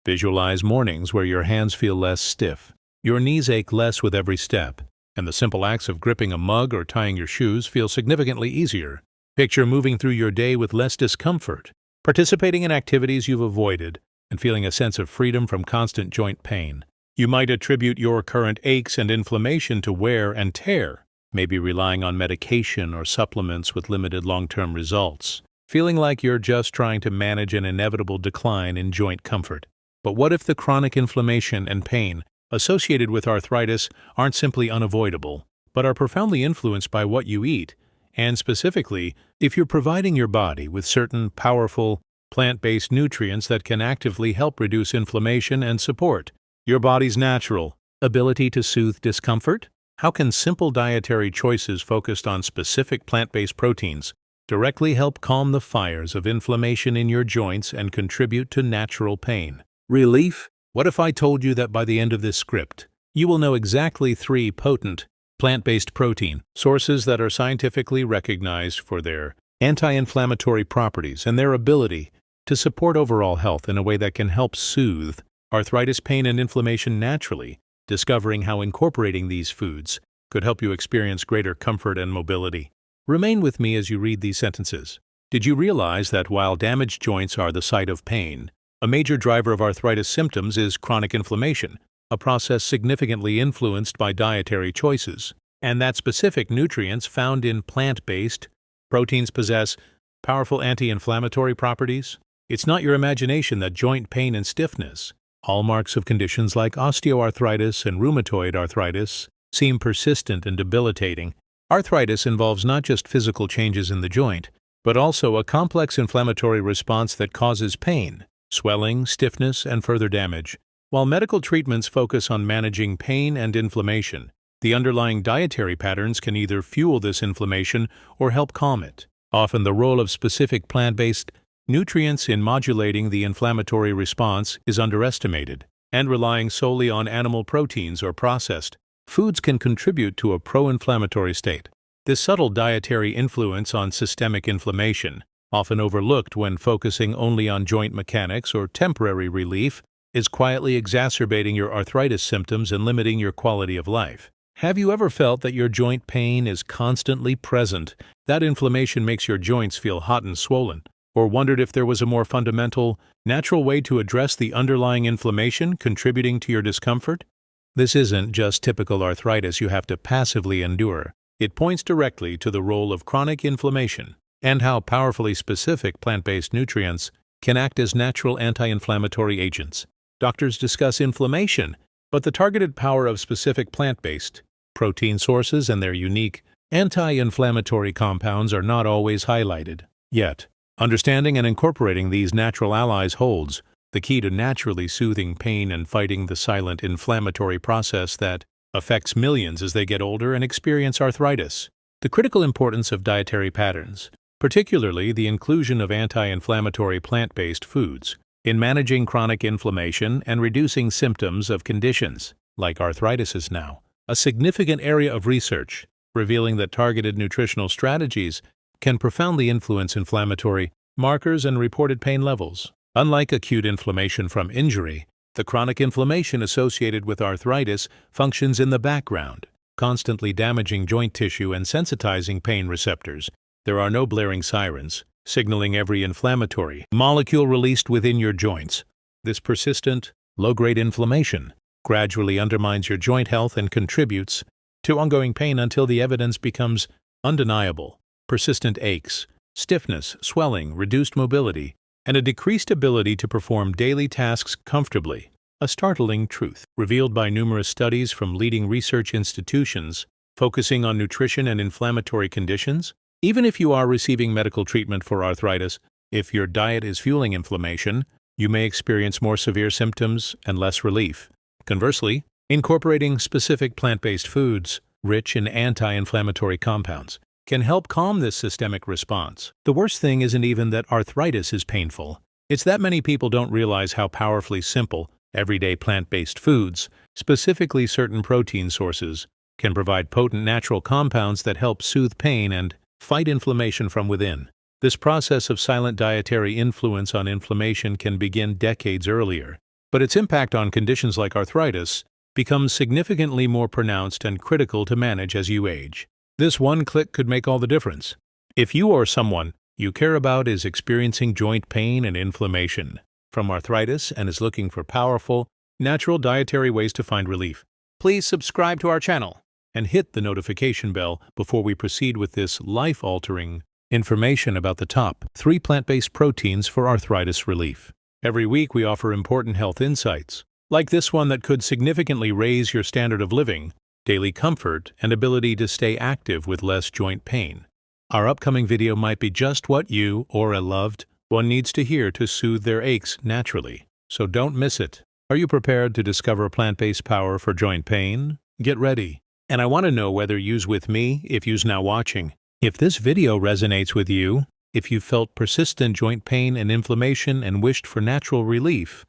Visualize mornings where your hands feel less stiff, your knees ache less with every step, and the simple acts of gripping a mug or tying your shoes feel significantly easier. Picture moving through your day with less discomfort, participating in activities you've avoided, and feeling a sense of freedom from constant joint pain. You might attribute your current aches and inflammation to wear and tear, maybe relying on medication or supplements with limited long-term results, feeling like you're just trying to manage an inevitable decline in joint comfort. But what if the chronic inflammation and pain associated with arthritis aren't simply unavoidable, but are profoundly influenced by what you eat, and specifically, if you're providing your body with certain powerful, plant-based nutrients that can actively help reduce inflammation and support your body's natural ability to soothe discomfort? How can simple dietary choices focused on specific plant-based proteins directly help calm the fires of inflammation in your joints and contribute to natural pain relief? What if I told you that by the end of this script, you will know exactly 3 potent, plant-based protein sources that are scientifically recognized for their anti-inflammatory properties and their ability to support overall health in a way that can help soothe arthritis, pain, and inflammation naturally, discovering how incorporating these foods could help you experience greater comfort and mobility. Remain with me as you read these sentences. Did you realize that while damaged joints are the site of pain, a major driver of arthritis symptoms is chronic inflammation, a process significantly influenced by dietary choices, and that specific nutrients found in plant-based proteins possess powerful anti-inflammatory properties? It's not your imagination that joint pain and stiffness, hallmarks of conditions like osteoarthritis and rheumatoid arthritis, seem persistent and debilitating. Arthritis involves not just physical changes in the joint, but also a complex inflammatory response that causes pain, swelling, stiffness, and further damage. While medical treatments focus on managing pain and inflammation, the underlying dietary patterns can either fuel this inflammation or help calm it. Often the role of specific plant-based nutrients in modulating the inflammatory response is underestimated, and relying solely on animal proteins or processed foods can contribute to a pro-inflammatory state. This subtle dietary influence on systemic inflammation, often overlooked when focusing only on joint mechanics or temporary relief, is quietly exacerbating your arthritis symptoms and limiting your quality of life. Have you ever felt that your joint pain is constantly present, that inflammation makes your joints feel hot and swollen, or wondered if there was a more fundamental, natural way to address the underlying inflammation contributing to your discomfort? This isn't just typical arthritis you have to passively endure. It points directly to the role of chronic inflammation and how powerfully specific plant-based nutrients can act as natural anti-inflammatory agents. Doctors discuss inflammation, but the targeted power of specific plant-based protein sources and their unique anti-inflammatory compounds are not always highlighted. Yet, understanding and incorporating these natural allies holds the key to naturally soothing pain and fighting the silent inflammatory process that affects millions as they get older and experience arthritis. The critical importance of dietary patterns, particularly the inclusion of anti-inflammatory plant-based foods, in managing chronic inflammation and reducing symptoms of conditions like arthritis, is now a significant area of research, revealing that targeted nutritional strategies can profoundly influence inflammatory markers and reported pain levels. Unlike acute inflammation from injury, the chronic inflammation associated with arthritis functions in the background, constantly damaging joint tissue and sensitizing pain receptors. There are no blaring sirens, signaling every inflammatory molecule released within your joints. This persistent, low-grade inflammation gradually undermines your joint health and contributes to ongoing pain until the evidence becomes undeniable. Persistent aches, stiffness, swelling, reduced mobility, and a decreased ability to perform daily tasks comfortably. A startling truth revealed by numerous studies from leading research institutions focusing on nutrition and inflammatory conditions. Even if you are receiving medical treatment for arthritis, if your diet is fueling inflammation, you may experience more severe symptoms and less relief. Conversely, incorporating specific plant-based foods rich in anti-inflammatory compounds can help calm this systemic response. The worst thing isn't even that arthritis is painful. It's that many people don't realize how powerfully simple, everyday plant-based foods, specifically certain protein sources, can provide potent natural compounds that help soothe pain and fight inflammation from within. This process of silent dietary influence on inflammation can begin decades earlier, but its impact on conditions like arthritis becomes significantly more pronounced and critical to manage as you age. This one click could make all the difference. If you or someone you care about is experiencing joint pain and inflammation from arthritis and is looking for powerful, natural dietary ways to find relief, please subscribe to our channel and hit the notification bell before we proceed with this life-altering information about the top 3 plant-based proteins for arthritis relief. Every week we offer important health insights, like this one that could significantly raise your standard of living, daily comfort, and ability to stay active with less joint pain. Our upcoming video might be just what you or a loved one needs to hear to soothe their aches naturally, so don't miss it. Are you prepared to discover plant-based power for joint pain? Get ready. And I want to know whether you's with me if you's now watching. If this video resonates with you, if you felt persistent joint pain and inflammation and wished for natural relief,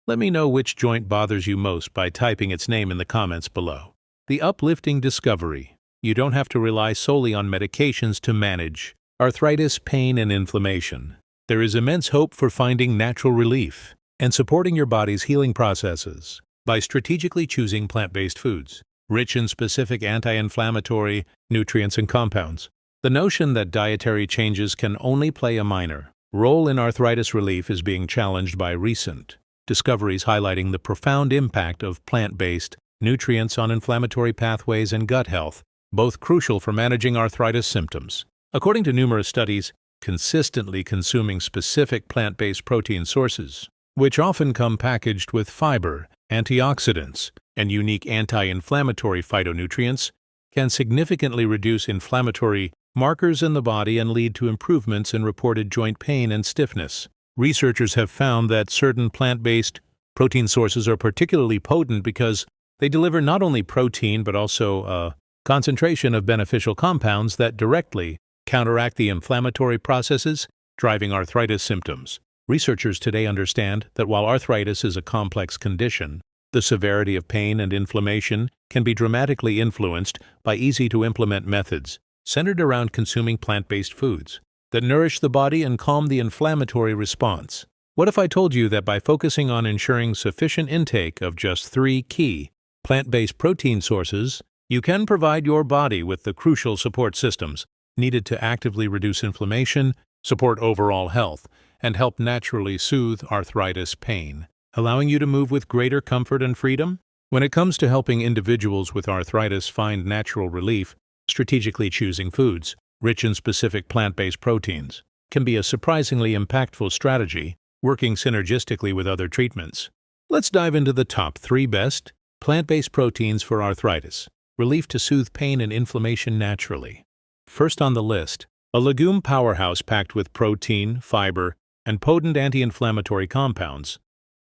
let me know which joint bothers you most by typing its name in the comments below. The uplifting discovery: you don't have to rely solely on medications to manage arthritis, pain, and inflammation. There is immense hope for finding natural relief and supporting your body's healing processes by strategically choosing plant-based foods, rich in specific anti-inflammatory nutrients and compounds. The notion that dietary changes can only play a minor role in arthritis relief is being challenged by recent discoveries highlighting the profound impact of plant-based nutrients on inflammatory pathways and gut health, both crucial for managing arthritis symptoms. According to numerous studies, consistently consuming specific plant-based protein sources, which often come packaged with fiber, antioxidants, and unique anti-inflammatory phytonutrients, can significantly reduce inflammatory markers in the body and lead to improvements in reported joint pain and stiffness. Researchers have found that certain plant-based protein sources are particularly potent because they deliver not only protein but also a concentration of beneficial compounds that directly counteract the inflammatory processes driving arthritis symptoms. Researchers today understand that while arthritis is a complex condition, the severity of pain and inflammation can be dramatically influenced by easy-to-implement methods centered around consuming plant-based foods that nourish the body and calm the inflammatory response. What if I told you that by focusing on ensuring sufficient intake of just 3 key plant-based protein sources, you can provide your body with the crucial support systems needed to actively reduce inflammation, support overall health, and help naturally soothe arthritis pain, allowing you to move with greater comfort and freedom? When it comes to helping individuals with arthritis find natural relief, strategically choosing foods rich in specific plant-based proteins can be a surprisingly impactful strategy, working synergistically with other treatments. Let's dive into the top 3 best plant-based proteins for arthritis, relief to soothe pain and inflammation naturally. First on the list, a legume powerhouse packed with protein, fiber, and potent anti-inflammatory compounds: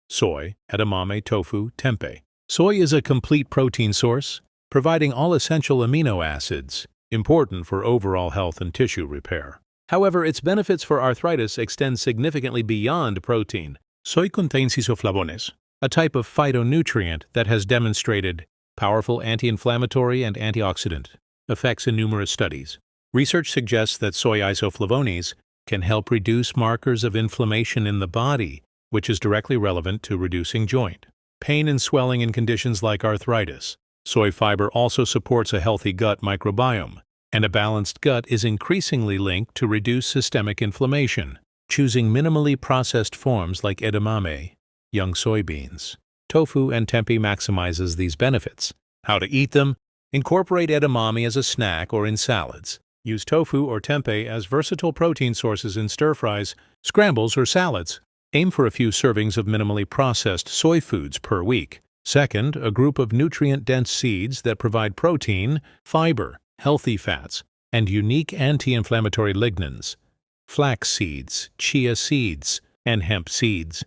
soy, edamame, tofu, tempeh. Soy is a complete protein source, providing all essential amino acids important for overall health and tissue repair. However, its benefits for arthritis extend significantly beyond protein. Soy contains isoflavones, a type of phytonutrient that has demonstrated powerful anti-inflammatory and antioxidant effects in numerous studies. Research suggests that soy isoflavones can help reduce markers of inflammation in the body, which is directly relevant to reducing joint pain and swelling in conditions like arthritis. Soy fiber also supports a healthy gut microbiome, and a balanced gut is increasingly linked to reduce systemic inflammation. Choosing minimally processed forms like edamame, young soybeans, tofu, and tempeh maximizes these benefits. How to eat them? Incorporate edamame as a snack or in salads. Use tofu or tempeh as versatile protein sources in stir-fries, scrambles, or salads. Aim for a few servings of minimally processed soy foods per week. Second, a group of nutrient-dense seeds that provide protein, fiber, healthy fats, and unique anti-inflammatory lignans: flax seeds, chia seeds, and hemp seeds.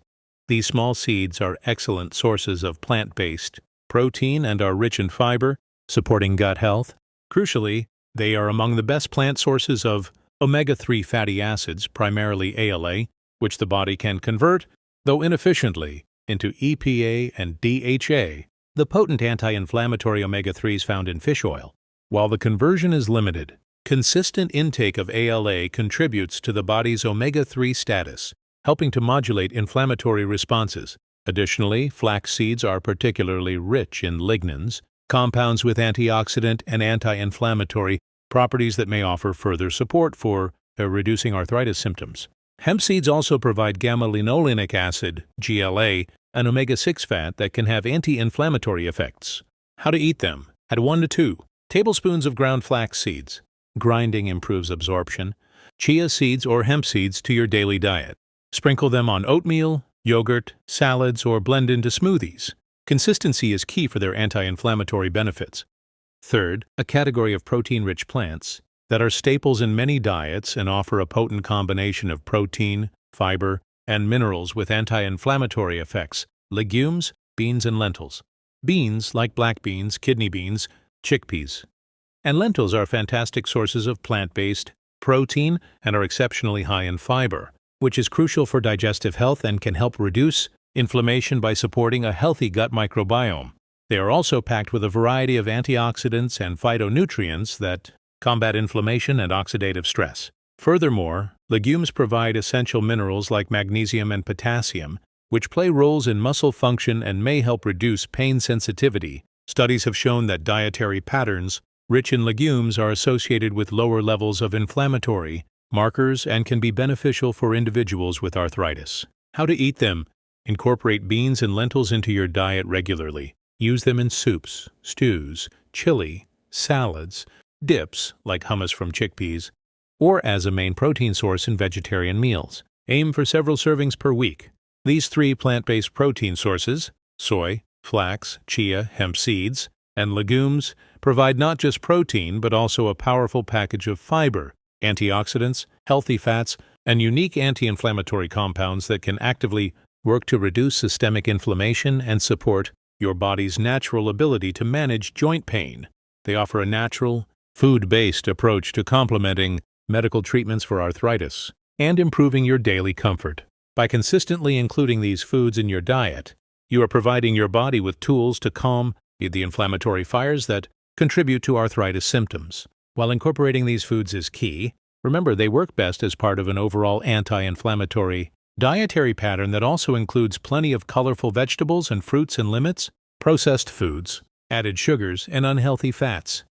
These small seeds are excellent sources of plant-based protein and are rich in fiber, supporting gut health. Crucially, they are among the best plant sources of omega-3 fatty acids, primarily ALA, which the body can convert, though inefficiently, into EPA and DHA, the potent anti-inflammatory omega-3s found in fish oil. While the conversion is limited, consistent intake of ALA contributes to the body's omega-3 status, helping to modulate inflammatory responses. Additionally, flax seeds are particularly rich in lignans, compounds with antioxidant and anti-inflammatory properties that may offer further support for reducing arthritis symptoms. Hemp seeds also provide gamma-linolenic acid, GLA, an omega-6 fat that can have anti-inflammatory effects. How to eat them? Add 1 to 2 tablespoons of ground flax seeds. Grinding improves absorption. Chia seeds or hemp seeds to your daily diet. Sprinkle them on oatmeal, yogurt, salads, or blend into smoothies. Consistency is key for their anti-inflammatory benefits. Third, a category of protein-rich plants that are staples in many diets and offer a potent combination of protein, fiber, and minerals with anti-inflammatory effects: legumes, beans, and lentils. Beans, like black beans, kidney beans, chickpeas, and lentils are fantastic sources of plant-based protein and are exceptionally high in fiber, which is crucial for digestive health and can help reduce inflammation by supporting a healthy gut microbiome. They are also packed with a variety of antioxidants and phytonutrients that combat inflammation and oxidative stress. Furthermore, legumes provide essential minerals like magnesium and potassium, which play roles in muscle function and may help reduce pain sensitivity. Studies have shown that dietary patterns rich in legumes are associated with lower levels of inflammatory markers and can be beneficial for individuals with arthritis. How to eat them? Incorporate beans and lentils into your diet regularly. Use them in soups, stews, chili, salads, dips like hummus from chickpeas, or as a main protein source in vegetarian meals. Aim for several servings per week. These 3 plant-based protein sources, soy, flax, chia, hemp seeds, and legumes, provide not just protein but also a powerful package of fiber, antioxidants, healthy fats, and unique anti-inflammatory compounds that can actively work to reduce systemic inflammation and support your body's natural ability to manage joint pain. They offer a natural, food-based approach to complementing medical treatments for arthritis and improving your daily comfort. By consistently including these foods in your diet, you are providing your body with tools to calm the inflammatory fires that contribute to arthritis symptoms. While incorporating these foods is key, remember they work best as part of an overall anti-inflammatory dietary pattern that also includes plenty of colorful vegetables and fruits and limits processed foods, added sugars, and unhealthy fats.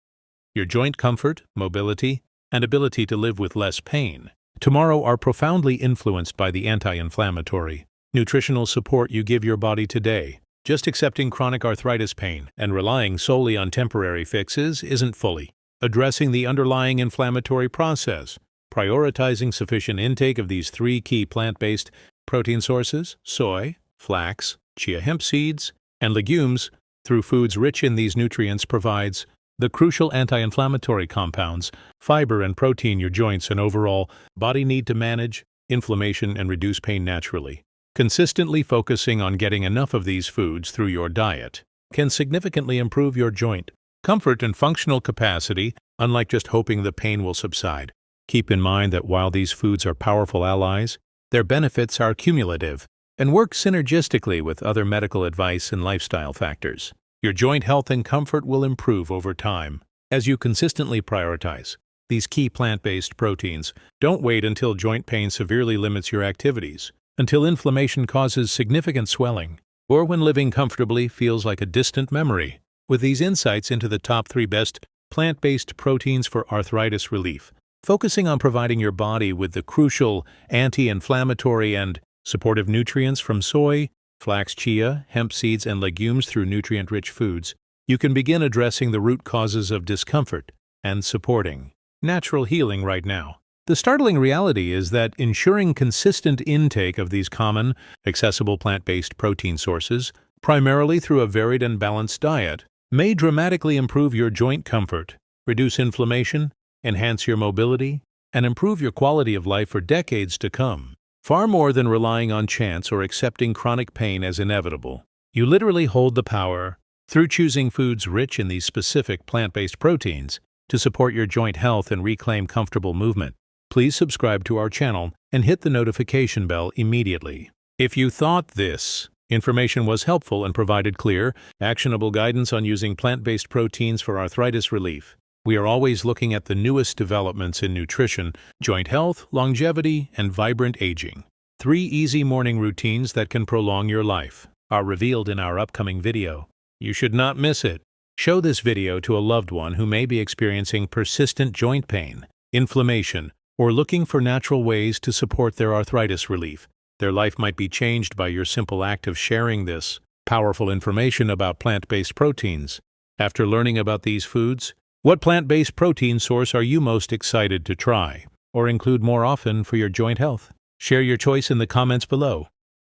Your joint comfort, mobility, and ability to live with less pain tomorrow are profoundly influenced by the anti-inflammatory nutritional support you give your body today. Just accepting chronic arthritis pain and relying solely on temporary fixes isn't fully addressing the underlying inflammatory process. Prioritizing sufficient intake of these 3 key plant-based protein sources, soy, flax, chia hemp seeds, and legumes, through foods rich in these nutrients provides the crucial anti-inflammatory compounds, fiber, and protein your joints and overall body need to manage inflammation and reduce pain naturally. Consistently focusing on getting enough of these foods through your diet can significantly improve your joint comfort and functional capacity, unlike just hoping the pain will subside. Keep in mind that while these foods are powerful allies, their benefits are cumulative and work synergistically with other medical advice and lifestyle factors. Your joint health and comfort will improve over time as you consistently prioritize these key plant-based proteins. Don't wait until joint pain severely limits your activities, until inflammation causes significant swelling, or when living comfortably feels like a distant memory. With these insights into the top 3 best plant-based proteins for arthritis relief, focusing on providing your body with the crucial anti-inflammatory and supportive nutrients from soy, flax, chia, hemp seeds, and legumes through nutrient-rich foods, you can begin addressing the root causes of discomfort and supporting natural healing right now. The startling reality is that ensuring consistent intake of these common, accessible plant-based protein sources, primarily through a varied and balanced diet, may dramatically improve your joint comfort, reduce inflammation, enhance your mobility, and improve your quality of life for decades to come. Far more than relying on chance or accepting chronic pain as inevitable, you literally hold the power, through choosing foods rich in these specific plant-based proteins, to support your joint health and reclaim comfortable movement. Please subscribe to our channel and hit the notification bell immediately. If you thought this information was helpful and provided clear, actionable guidance on using plant-based proteins for arthritis relief, we are always looking at the newest developments in nutrition, joint health, longevity, and vibrant aging. 3 easy morning routines that can prolong your life. are revealed in our upcoming video. You should not miss it. Show this video to a loved one who may be experiencing persistent joint pain, inflammation, or looking for natural ways to support their arthritis relief. Their life might be changed by your simple act of sharing this powerful information about plant-based proteins. After learning about these foods, what plant-based protein source are you most excited to try or include more often for your joint health? Share your choice in the comments below.